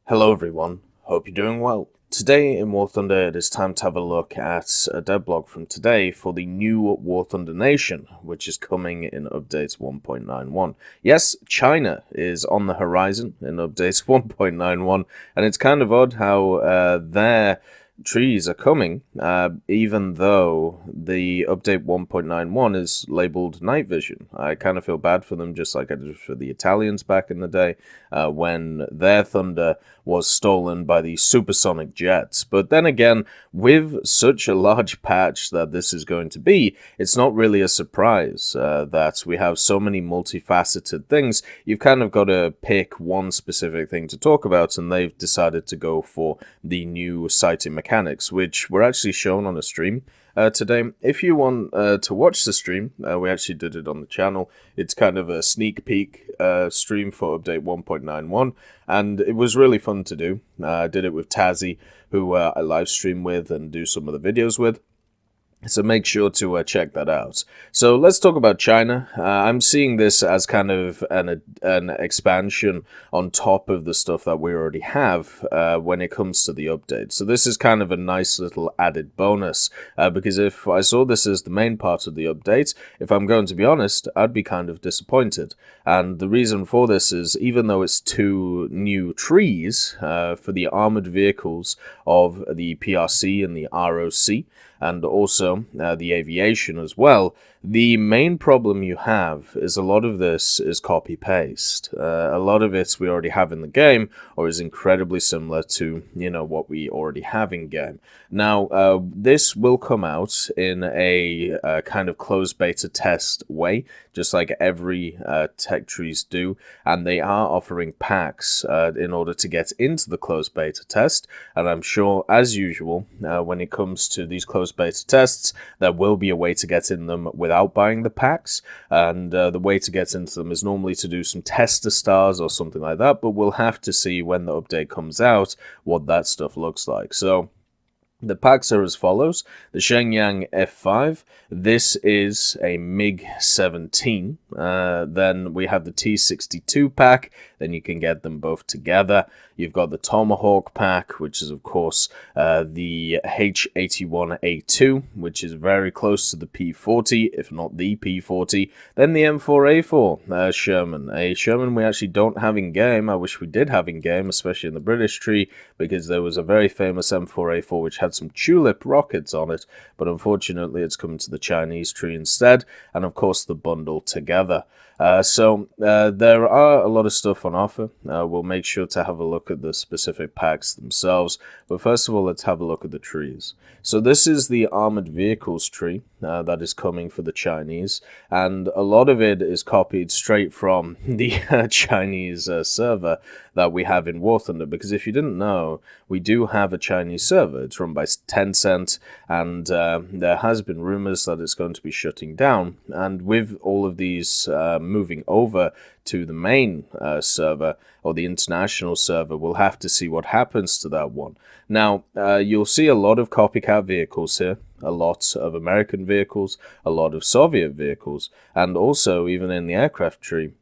Hello everyone, hope you're doing well. Today in War Thunder it is time to have a look at a devblog from today for the new War Thunder Nation, which is coming in update 1.91. Yes, China is on the horizon in update 1.91, and it's kind of odd how their trees are coming, even though the update 1.91 is labeled night vision. I kind of feel bad for them, just like I did for the Italians back in the day, when their thunder was stolen by the supersonic jets. But then again, with such a large patch that this is going to be, it's not really a surprise that we have so many multifaceted things. You've kind of got to pick one specific thing to talk about, and they've decided to go for the new sighting mechanics, which were actually shown on a stream today. If you want to watch the stream, we actually did it on the channel. It's kind of a sneak peek stream for update 1.91, and it was really fun to do. I did it with Tazzy, who I live stream with and do some of the videos with. So make sure to check that out. So let's talk about China. I'm seeing this as kind of an expansion on top of the stuff that we already have when it comes to the update. So this is kind of a nice little added bonus because if I saw this as the main part of the update, if I'm going to be honest, I'd be kind of disappointed. And the reason for this is even though it's two new trees for the armored vehicles of the PRC and the ROC, and also the aviation as well, the main problem you have is a lot of this is copy-paste. A lot of it we already have in the game, or is incredibly similar to, what we already have in game. Now, this will come out in a kind of closed beta test way, just like every tech trees do, and they are offering packs in order to get into the closed beta test, and I'm sure, as usual, when it comes to these closed beta tests, there will be a way to get in them without buying the packs, and the way to get into them is normally to do some tester stars or something like that, but we'll have to see when the update comes out what that stuff looks like. So the packs are as follows. The Shenyang F5, this is a MiG-17. Then we have the T-62 pack, then you can get them both together. You've got the Tomahawk pack, which is of course the H-81A2, which is very close to the P-40, if not the P-40. Then the M4A4 Sherman, a Sherman we actually don't have in game. I wish we did have in game, especially in the British tree, because there was a very famous M4A4 which had some tulip rockets on it, but unfortunately it's coming to the Chinese tree instead, and of course the bundle together. So there are a lot of stuff on offer. We'll make sure to have a look at the specific packs themselves, but first of all let's have a look at the trees. So this is the armored vehicles tree that is coming for the Chinese, and a lot of it is copied straight from the Chinese server that we have in War Thunder, because if you didn't know, we do have a Chinese server. It's run by Tencent, and there has been rumors that it's going to be shutting down, and with all of these moving over to the main server, or the international server, we'll have to see what happens to that one. Now, you'll see a lot of copycat vehicles here, a lot of American vehicles, a lot of Soviet vehicles, and also, even in the aircraft tree,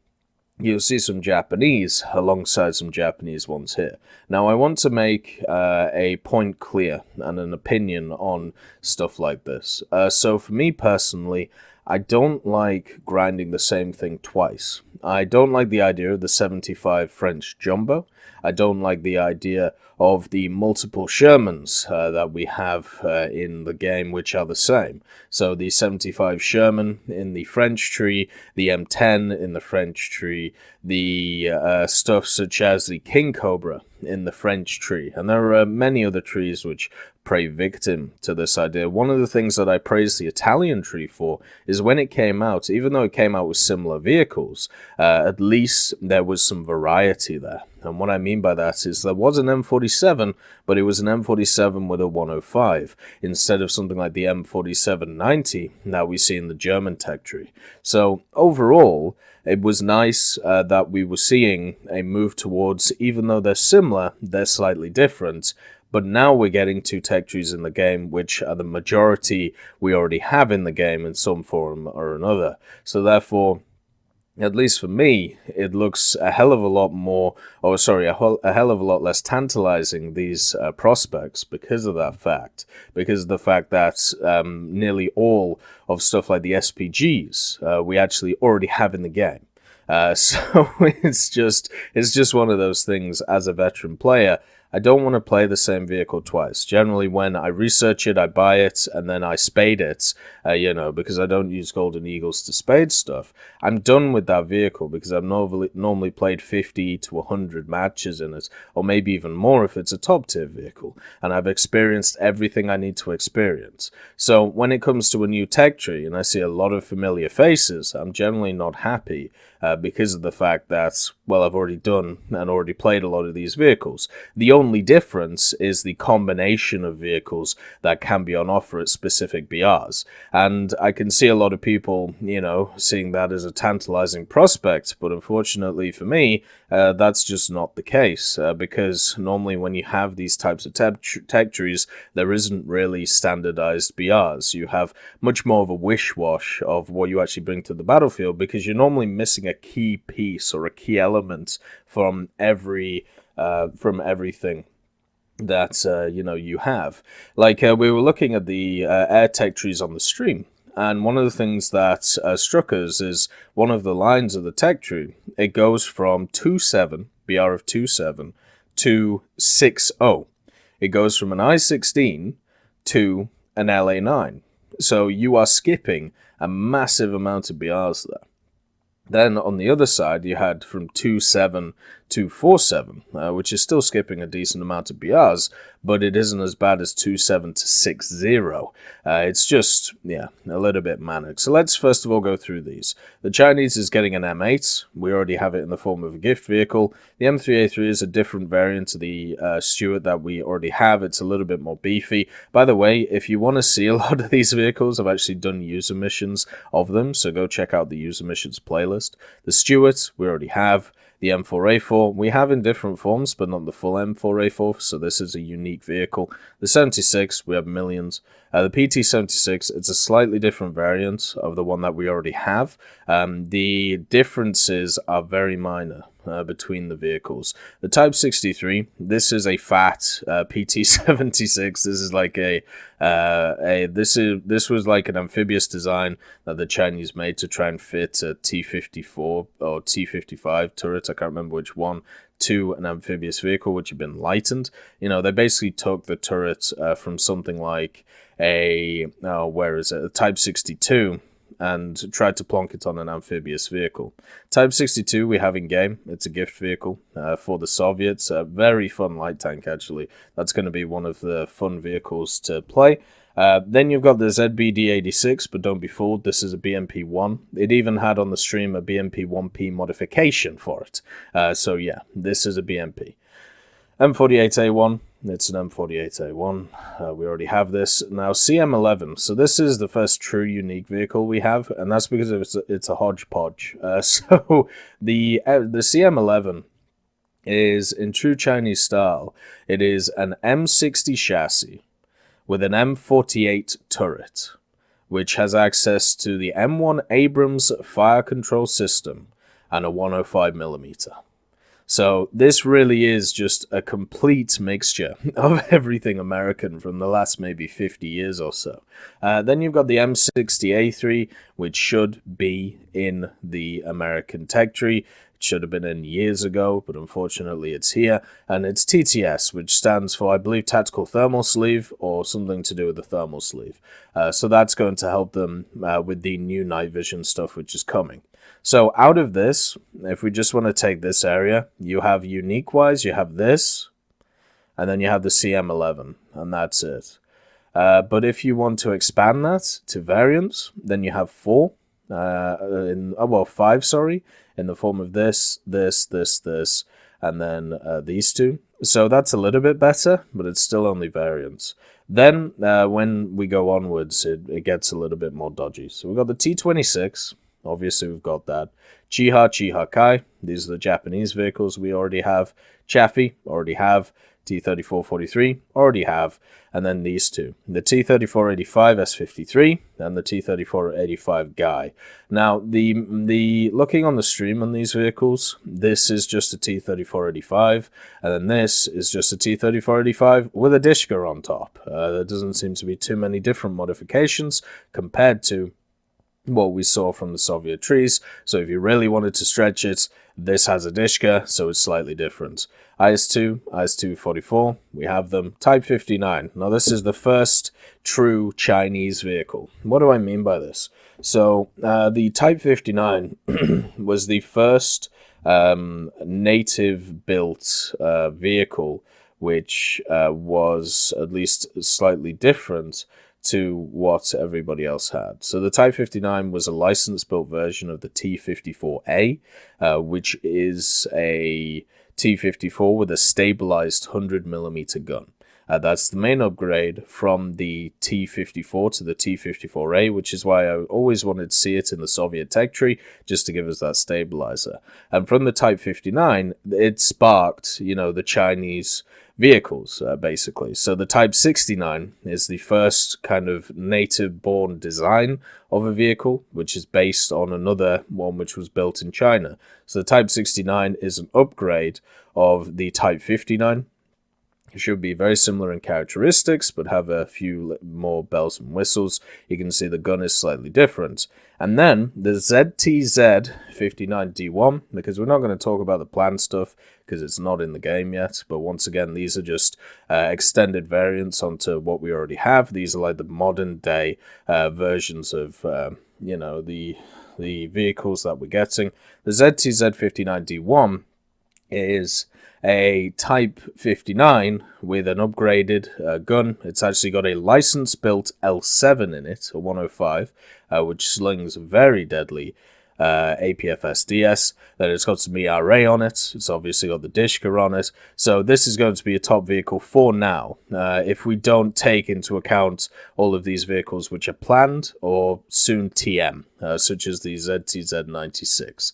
you'll see some Japanese alongside some Japanese ones here. Now, I want to make a point clear and an opinion on stuff like this. So for me personally, I don't like grinding the same thing twice. I don't like the idea of the 75 French Jumbo. I don't like the idea of the multiple Shermans that we have in the game, which are the same. So the 75 Sherman in the French tree, the M10 in the French tree, the stuff such as the King Cobra in the French tree. And there are many other trees which prey victim to this idea. One of the things that I praise the Italian tree for is when it came out, even though it came out with similar vehicles, at least there was some variety there. And what I mean by that is there was an M47, but it was an M47 with a 105, instead of something like the M4790 that we see in the German tech tree. So overall, it was nice that we were seeing a move towards, even though they're similar, they're slightly different. But now we're getting two tech trees in the game, which are the majority we already have in the game in some form or another. So therefore, At least for me, it looks a hell of a lot more, or sorry, a hell of a lot less tantalizing, these prospects, because of that fact. Because of the fact that nearly all of stuff like the SPGs we actually already have in the game. So it's just one of those things. As a veteran player, I don't want to play the same vehicle twice. Generally, when I research it, I buy it, and then I spade it, because I don't use Golden Eagles to spade stuff. I'm done with that vehicle because I've normally played 50 to 100 matches in it, or maybe even more if it's a top-tier vehicle, and I've experienced everything I need to experience. So when it comes to a new tech tree, and I see a lot of familiar faces, I'm generally not happy. Because of the fact that, well, I've already done and already played a lot of these vehicles. The only difference is the combination of vehicles that can be on offer at specific BRs. And I can see a lot of people, seeing that as a tantalizing prospect, but unfortunately for me, that's just not the case, because normally when you have these types of tech trees, there isn't really standardized BRs. You have much more of a wish-wash of what you actually bring to the battlefield, because you're normally missing a key piece or a key element from everything that you have. Like we were looking at the air tech trees on the stream, and one of the things that struck us is one of the lines of the tech tree. It goes from 2.7 BR of 2.7 to 6.0. It goes from an I-16 to an LA-9. So you are skipping a massive amount of BRs there. Then on the other side, you had from 2.7 to 4.7, which is still skipping a decent amount of BRs, but it isn't as bad as 2.7 to 6.0. It's just, a little bit manic. So let's first of all go through these. The Chinese is getting an M8. We already have it in the form of a gift vehicle. The M3A3 is a different variant to the Stuart that we already have. It's a little bit more beefy. By the way, if you want to see a lot of these vehicles, I've actually done user missions of them, so go check out the user missions playlist. The Stuarts, we already have. The M4A4, we have in different forms, but not the full M4A4, so this is a unique vehicle. The 76, we have millions. The PT76, it's a slightly different variant of the one that we already have. The differences are very minor between the vehicles. The Type 63, this is a fat PT76. This is like this was like an amphibious design that the Chinese made to try and fit a T-54 or T-55 turret, I can't remember which one, to an amphibious vehicle which had been lightened. They basically took the turret from something like a Type 62 and tried to plonk it on an amphibious vehicle. Type 62 we have in game. It's a gift vehicle for the Soviets. A very fun light tank, actually. That's going to be one of the fun vehicles to play. Then you've got the ZBD86, but don't be fooled, this is a BMP-1. It even had on the stream a BMP-1P modification for it. So yeah, this is a BMP. M48A1, it's an M48A1. We already have this. Now CM11, so this is the first true unique vehicle we have, and that's because it's a hodgepodge. So the CM11 is, in true Chinese style, it is an M60 chassis with an M48 turret, which has access to the M1 Abrams fire control system and a 105mm. So this really is just a complete mixture of everything American from the last maybe 50 years or so. Then you've got the M60A3, which should be in the American tech tree. It should have been in years ago, but unfortunately it's here. And it's TTS, which stands for, I believe, Tactical Thermal Sleeve, or something to do with the thermal sleeve. So that's going to help them with the new night vision stuff which is coming. So out of this, if we just want to take this area, you have unique-wise, you have this, and then you have the CM11, and that's it. But if you want to expand that to variants, then you have five, in the form of this, and then these two. So that's a little bit better, but it's still only variants. Then when we go onwards, it gets a little bit more dodgy. So we've got the T-26. Obviously, we've got that. Chiha Kai. These are the Japanese vehicles we already have. Chaffee, already have. T-34-43 already have, and then these two, the T-34-85 S53 and the T-34-85 Guy. Now, the looking on the stream on these vehicles, this is just a T-34-85, and then this is just a T-34-85 with a Dishka on top. There doesn't seem to be too many different modifications compared to what we saw from the Soviet trees. So if you really wanted to stretch it, this has a Dishka, so it's slightly different. IS-2, IS-244, we have them. Type 59. Now this is the first true Chinese vehicle. What do I mean by this? So the Type 59 was the first native built vehicle which was at least slightly different to what everybody else had. So the Type 59 was a license-built version of the T-54A, which is a T-54 with a stabilized 100mm gun. That's the main upgrade from the T-54 to the T-54A, which is why I always wanted to see it in the Soviet tech tree, just to give us that stabilizer. And from the Type 59, it sparked, the Chinese vehicles, basically. So the Type 69 is the first kind of native-born design of a vehicle, which is based on another one which was built in China. So the Type 69 is an upgrade of the Type 59. It should be very similar in characteristics, but have a few more bells and whistles. You can see the gun is slightly different. And then the ZTZ-59D1, because we're not going to talk about the planned stuff, because it's not in the game yet. But once again, these are just extended variants onto what we already have. These are like the modern day versions of, the vehicles that we're getting. The ZTZ-59D1 is a Type 59 with an upgraded gun. It's actually got a license-built L7 in it, a 105, which slings very deadly APFSDS. Then it's got some ERA on it. It's obviously got the Dishka on it. So this is going to be a top vehicle for now, if we don't take into account all of these vehicles which are planned or soon TM, such as the ZTZ-96.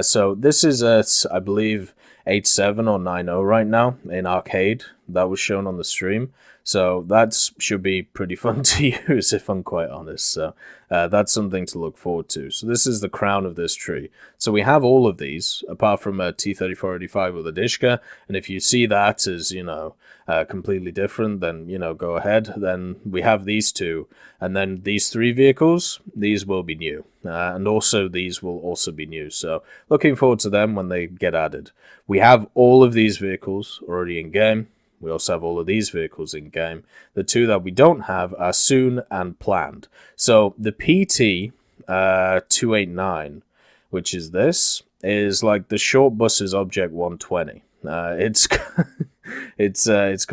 So this is at, I believe, 8.7 or 9.0 right now in arcade. That was shown on the stream. So that should be pretty fun to use, if I'm quite honest. So that's something to look forward to. So this is the crown of this tree. So we have all of these, apart from a T-34-85 with a Dishka. And if you see that as, completely different, then, go ahead. Then we have these two. And then these three vehicles, these will be new. And also these will also be new. So looking forward to them when they get added. We have all of these vehicles already in game. We also have all of these vehicles in game. The two that we don't have are soon and planned. So the PT-289, which is this, is like the short bus's Object 120. It's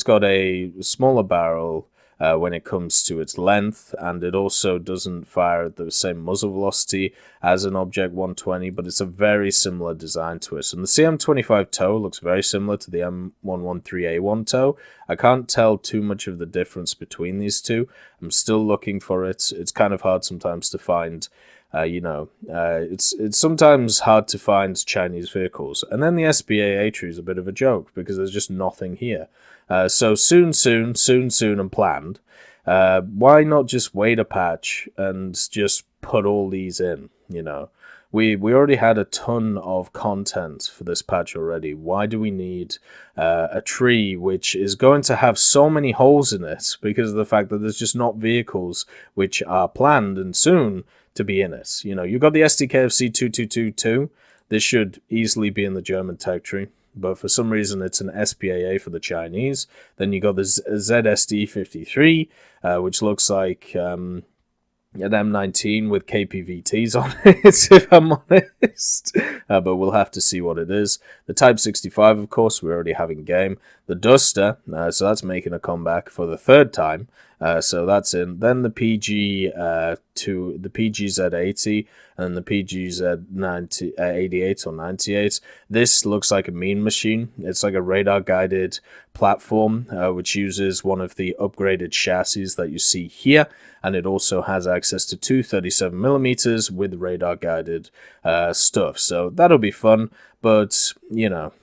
got a smaller barrel when it comes to its length, and it also doesn't fire at the same muzzle velocity as an Object 120, but it's a very similar design to it. And the CM25 tow looks very similar to the M113A1 tow. I can't tell too much of the difference between these two. I'm still looking for it. It's kind of hard sometimes to find. It's sometimes hard to find Chinese vehicles. And then the SPAA tree is a bit of a joke because there's just nothing here. So soon, and planned. Why not just wait a patch and just put all these in, We already had a ton of content for this patch already. Why do we need a tree which is going to have so many holes in it because of the fact that there's just not vehicles which are planned and soon to be in it? You've got the SDKFC 2222. This should easily be in the German tech tree, but for some reason it's an SPAA for the Chinese. Then you got the ZSD53, which looks like an M19 with KPVTs on it, if I'm honest. But we'll have to see what it is. The Type 65, of course, we already have in game. The Duster, so that's making a comeback for the third time. So that's in. Then the the PGZ80 and the PGZ88 or 98. This looks like a mean machine. It's like a radar-guided platform, which uses one of the upgraded chassis that you see here, and it also has access to two 37mm with radar-guided stuff. So that'll be fun. But,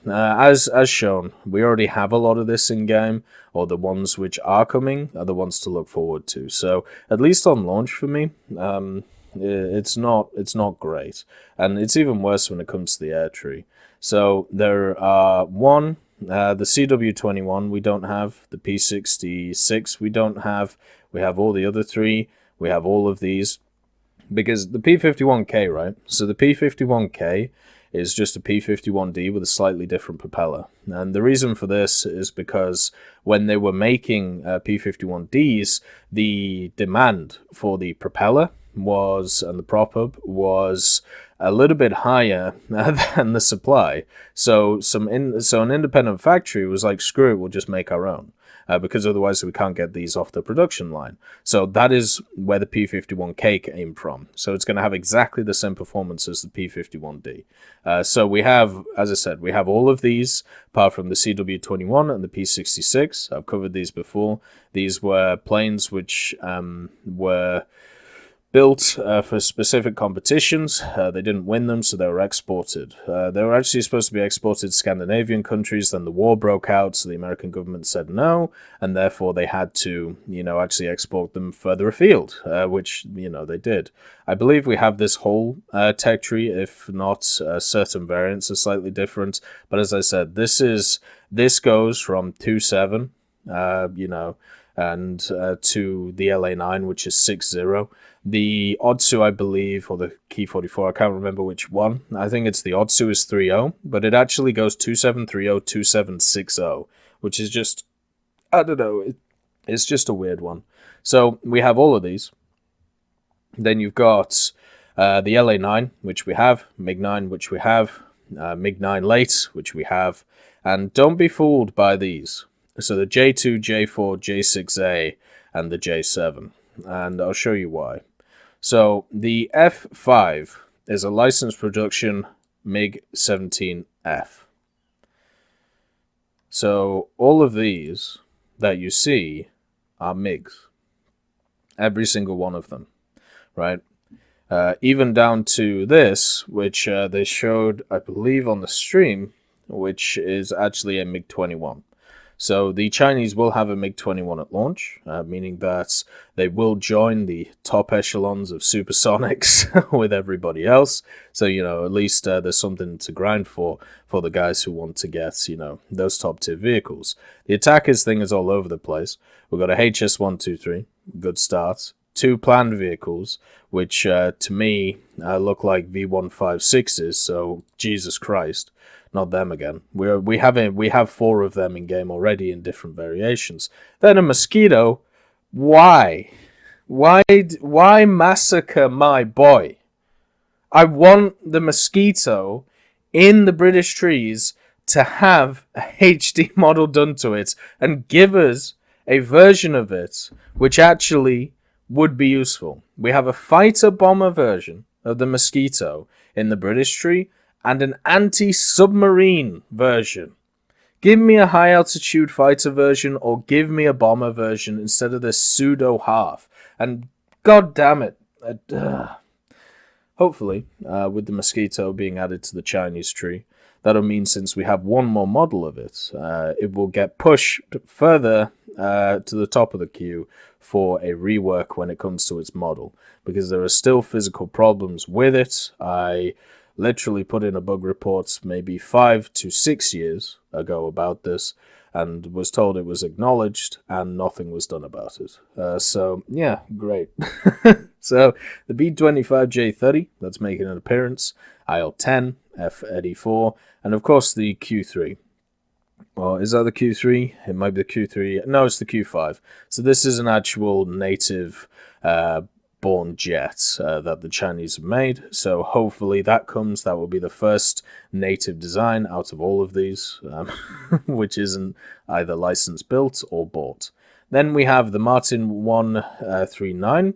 as shown, we already have a lot of this in game, or the ones which are coming are the ones to look forward to. So at least on launch for me, it's not great, and it's even worse when it comes to the air tree. So there are the CW21 we don't have, the P66 we don't have. We have all the other three. We have all of these. Because the P51K, right? So the P51K is just a P51D with a slightly different propeller. And the reason for this is because when they were making P51Ds, the demand for the propeller and the prop hub was a little bit higher than the supply. So an independent factory was like, screw it, we'll just make our own. Because otherwise we can't get these off the production line. So that is where the P51K came from. So it's going to have exactly the same performance as the P51D. So we have, as I said, we have all of these, apart from the CW21 and the P66. I've covered these before. These were planes which were built for specific competitions. They didn't win them, so they were exported. They were actually supposed to be exported to Scandinavian countries. Then the war broke out, so the American government said no, and therefore they had to, actually export them further afield, which, they did. I believe we have this whole tech tree, if not certain variants are slightly different. But as I said, this goes from 2.7, and to the LA9, which is 6.0. The Otsu, I believe, or the Key 44, I can't remember which one. I think it's the Otsu is 3.0, but it actually goes 2730, 2760, which is just, I don't know, it's just a weird one. So we have all of these. Then you've got the LA9, which we have, MiG-9, which we have, MiG-9 late, which we have, and don't be fooled by these. So the J2, J4, J6A, and the J7, and I'll show you why. So the F5 is a licensed production MiG-17F. So all of these that you see are MiGs. Every single one of them, right? Even down to this, which they showed, I believe, on the stream, which is actually a MiG-21. So the Chinese will have a MiG-21 at launch, meaning that they will join the top echelons of supersonics with everybody else. So, at least there's something to grind for the guys who want to get, those top tier vehicles. The attackers thing is all over the place. We've got a HS-123, good start. 2 planned vehicles, which to me look like V156s, so Jesus Christ. Not them again. We have 4 of them in game already in different variations. Then a Mosquito. Why massacre my boy? I want the Mosquito in the British trees to have a HD model done to it and give us a version of it which actually would be useful. We have a fighter bomber version of the Mosquito in the British tree, and an anti-submarine version. Give me a high-altitude fighter version, or give me a bomber version instead of this pseudo-half. And god damn it. Hopefully, with the Mosquito being added to the Chinese tree, that'll mean since we have one more model of it, it will get pushed further to the top of the queue for a rework when it comes to its model. Because there are still physical problems with it. I literally put in a bug report maybe 5 to 6 years ago about this, and was told it was acknowledged, and nothing was done about it. So, yeah, great. So, the B25J30, that's making an appearance, IL-10, F-84, and of course the Q3. Well, is that the Q3? It might be the Q3. No, it's the Q5. So this is an actual native born jet that the Chinese have made. So hopefully that comes. That will be the first native design out of all of these, which isn't either licensed built or bought. Then we have the Martin 139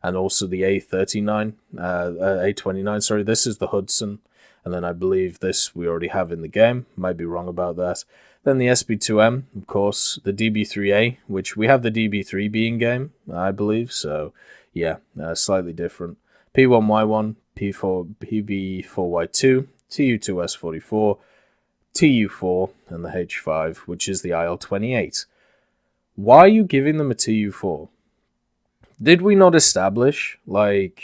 and also the A29, sorry. This is the Hudson. And then I believe this we already have in the game. Might be wrong about that. Then the SB2M, of course, the DB3A, which we have the DB3B in game, I believe. So, yeah, slightly different. P1Y1, PB4Y2, Tu2S44, Tu4, and the H5, which is the IL-28. Why are you giving them a Tu4? Did we not establish, like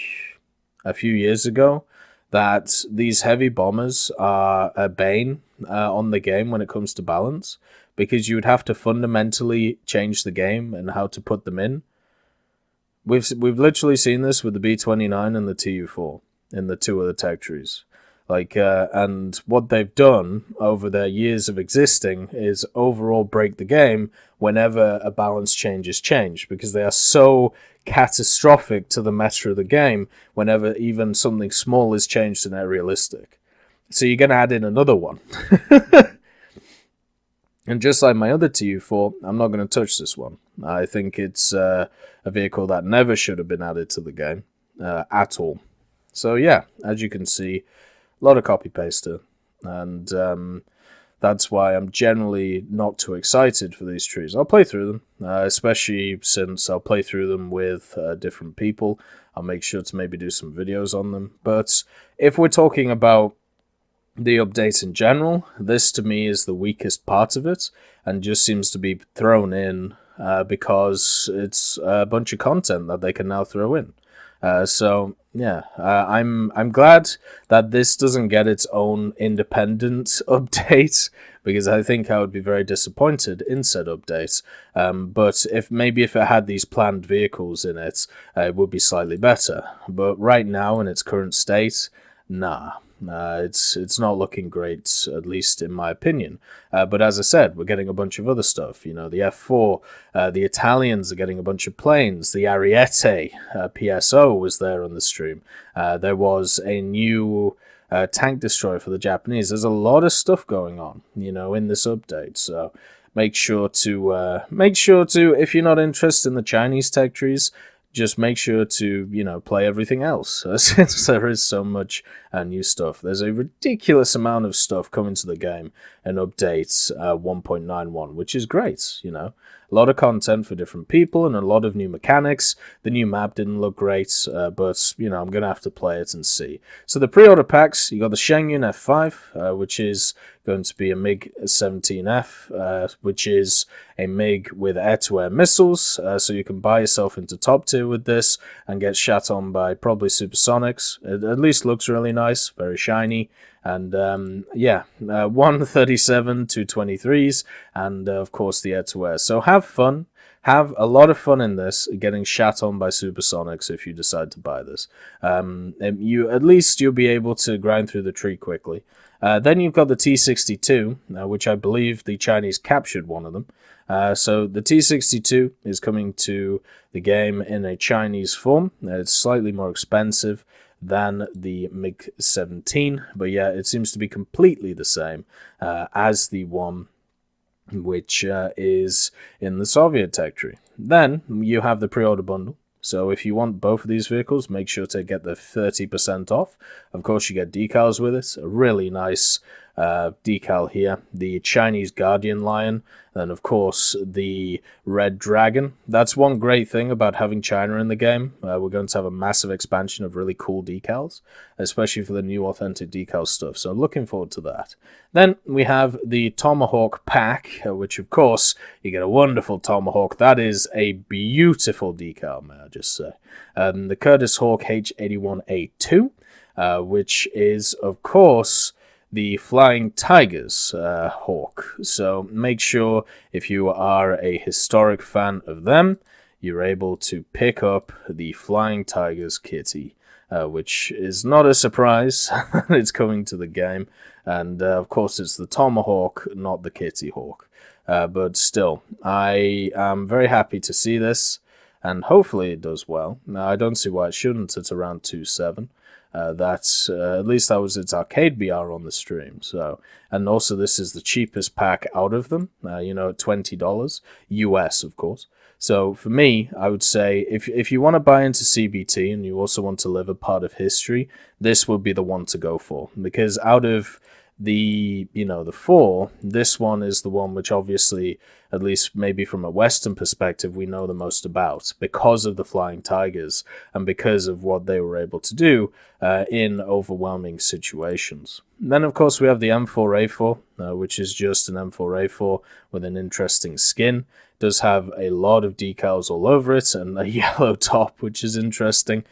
a few years ago, that these heavy bombers are a bane on the game when it comes to balance? Because you would have to fundamentally change the game and how to put them in. We've literally seen this with the B-29 and the Tu4 in the two other tech trees. And what they've done over their years of existing is overall break the game whenever a balance change, because they are so catastrophic to the meta of the game whenever even something small is changed and they're realistic. So you're going to add in another one. And just like my other Tu4, I'm not going to touch this one. I think it's a vehicle that never should have been added to the game at all. So yeah, as you can see, a lot of copy-paster, and that's why I'm generally not too excited for these trees. I'll play through them, especially since I'll play through them with different people. I'll make sure to maybe do some videos on them. But if we're talking about the update in general, this to me is the weakest part of it, and just seems to be thrown in because it's a bunch of content that they can now throw in. So yeah, I'm glad that this doesn't get its own independent update, because I think I would be very disappointed in said update. But if it had these planned vehicles in it, it would be slightly better. But right now, in its current state, nah. It's not looking great, at least in my opinion. But as I said, we're getting a bunch of other stuff. You know, the F4, the Italians are getting a bunch of planes. The Ariete PSO was there on the stream. There was a new tank destroyer for the Japanese. There's a lot of stuff going on, you know, in this update. So make sure to, if you're not interested in the Chinese tech trees, just make sure to, you know, play everything else, since there is so much new stuff. There's a ridiculous amount of stuff coming to the game in updates 1.91, which is great, you know. A lot of content for different people and a lot of new mechanics. The new map didn't look great, but, you know, I'm going to have to play it and see. So the pre-order packs, you got the Shenyang F5, which is going to be a MiG-17F, which is a MiG with air-to-air missiles, so you can buy yourself into top tier with this and get shot on by probably supersonics. It at least looks really nice, very shiny. And yeah, 137 223s, and of course the air-to-air. So have fun. Have a lot of fun in this, getting shat on by supersonics if you decide to buy this. At least you'll be able to grind through the tree quickly. Then you've got the T-62, which I believe the Chinese captured one of them. So the T-62 is coming to the game in a Chinese form. It's slightly more expensive than the MiG-17, but yeah, it seems to be completely the same as the one which is in the Soviet tech tree. Then you have the pre-order bundle. So if you want both of these vehicles, make sure to get the 30% off. Of course, you get decals with it. A really nice decal here. The Chinese Guardian Lion. And of course, the Red Dragon. That's one great thing about having China in the game. We're going to have a massive expansion of really cool decals, especially for the new authentic decal stuff. So looking forward to that. Then we have the Tomahawk pack, which of course, you get a wonderful Tomahawk. That is a beautiful decal, may I just say. The Curtis Hawk H81A2, which is, of course, the Flying Tigers Hawk. So make sure if you are a historic fan of them, you're able to pick up the Flying Tigers kitty, which is not a surprise. It's coming to the game. And of course, it's the Tomahawk, not the Kitty Hawk. But still, I am very happy to see this, and hopefully it does well. Now, I don't see why it shouldn't. It's around 2.7. That's at least that was its arcade BR on the stream. So, and also this is the cheapest pack out of them. You know, $20 US, of course. So for me, I would say if you want to buy into CBT and you also want to live a part of history, this would be the one to go for, because out of the 4, this one is the one which obviously, at least maybe from a Western perspective, we know the most about because of the Flying Tigers and because of what they were able to do in overwhelming situations. And then, of course, we have the M4A4, which is just an M4A4 with an interesting skin. Does have a lot of decals all over it and a yellow top, which is interesting.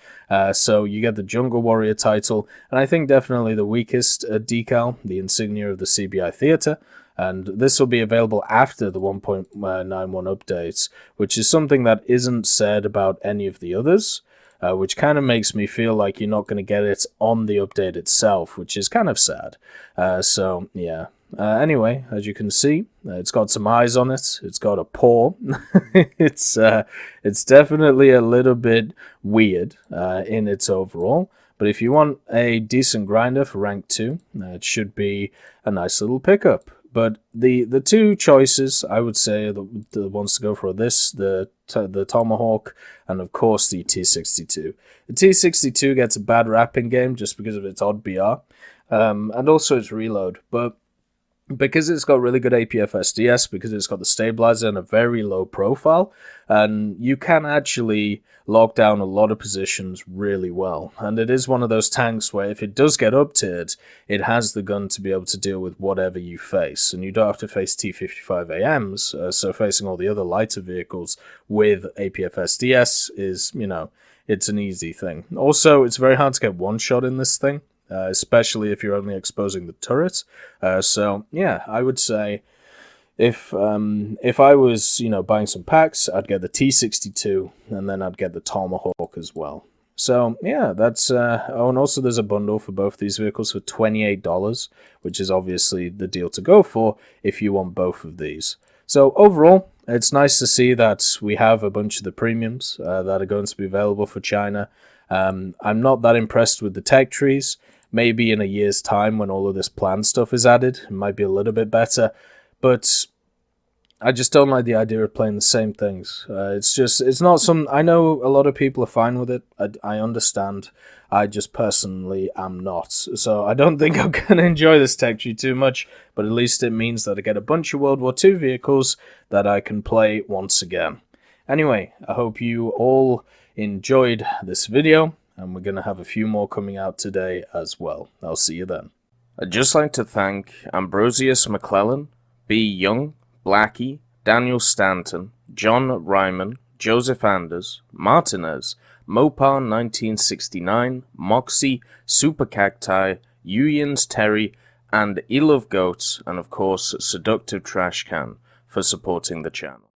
So you get the Jungle Warrior title, and I think definitely the weakest decal, the insignia of the CBI Theatre. And this will be available after the 1.91 updates, which is something that isn't said about any of the others, which kind of makes me feel like you're not going to get it on the update itself, which is kind of sad. So, yeah. Anyway, as you can see, it's got some eyes on it. It's got a paw. It's definitely a little bit weird in its overall. But if you want a decent grinder for rank 2, it should be a nice little pickup. But the two choices, I would say, are the ones to go for this, the Tomahawk, and of course the T62. The T62 gets a bad rap in game just because of its odd BR, and also its reload. But because it's got really good APF SDS, because it's got the stabilizer and a very low profile, and you can actually lock down a lot of positions really well. And it is one of those tanks where if it does get up-tiered, it has the gun to be able to deal with whatever you face. And you don't have to face T55 AMs, so facing all the other lighter vehicles with APF SDS is, it's an easy thing. Also, it's very hard to get one shot in this thing. Especially if you're only exposing the turret. So yeah, I would say if I was buying some packs, I'd get the T62 and then I'd get the Tomahawk as well. So yeah, that's oh, and also there's a bundle for both these vehicles for $28, which is obviously the deal to go for if you want both of these. So overall, it's nice to see that we have a bunch of the premiums that are going to be available for China. I'm not that impressed with the tech trees. Maybe in a year's time when all of this planned stuff is added, it might be a little bit better. But I just don't like the idea of playing the same things. It's not some... I know a lot of people are fine with it. I understand. I just personally am not. So I don't think I'm going to enjoy this tech tree too much. But at least it means that I get a bunch of World War II vehicles that I can play once again. Anyway, I hope you all enjoyed this video. And we're going to have a few more coming out today as well. I'll see you then. I'd just like to thank Ambrosius McClellan, B. Young, Blackie, Daniel Stanton, John Ryman, Joseph Anders, Martinez, Mopar 1969, Moxie, Super Cacti, Uyans Terry, and Elove Goats, and of course Seductive Trash Can for supporting the channel.